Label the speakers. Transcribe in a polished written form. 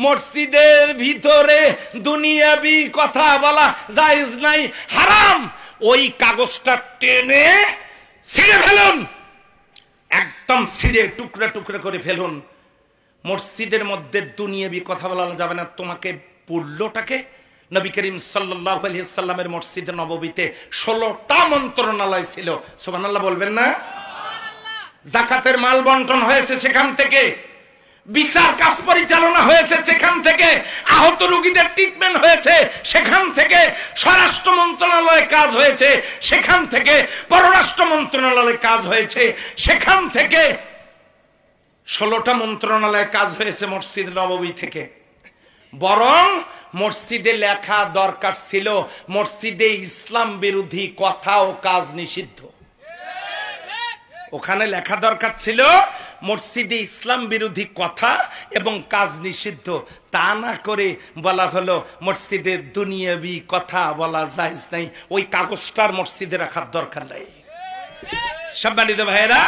Speaker 1: মসজিদের ভিতরে দুনিয়াবি কথা বলা জায়েজ নাই, হারাম। ওই কাগজটা টেনে ছিঁড়ে ফেলুন, একদম ছিঁড়ে টুকরা টুকরা করে ফেলুন। মসজিদের মধ্যে দুনিয়াবি কথা বলা যাবে না। তোমাকে পড়লোটাকে নবী করিম সাল্লাল্লাহু আলাইহি সাল্লামের মসজিদে নববীতে 16টা মন্ত্রণালয় ছিল, সুবহানাল্লাহ বলবেন না? যাকাতের মাল বন্টন হয়েছে সেখান থেকে, বিচার কাজ পরিচালনা হয়েছে সেখান থেকে, আহত রোগীদের ট্রিটমেন্ট হয়েছে সেখান থেকে, স্বরাষ্ট্র মন্ত্রণালয়ে কাজ হয়েছে সেখান থেকে, পররাষ্ট্র মন্ত্রণালয়ে কাজ হয়েছে সেখান থেকে। 16টা মন্ত্রণালয়ে কাজ হয়েছে মসজিদ নববী থেকে। বরং মসজিদে লেখা দরকার ছিল মসজিদে ইসলাম বিরোধী কথা ও কাজ নিষিদ্ধ। ওখানে লেখা দরকার ছিল মসজিদে ইসলাম বিরোধী কথা এবং কাজ নিষিদ্ধ। তা না করে বলা হলো মসজিদে দুনিয়াবি কথা বলা জায়েজ নাই। ওই কাগজটার মসজিদে রাখার দরকার নাই। সম্মানিত ভাইয়েরা,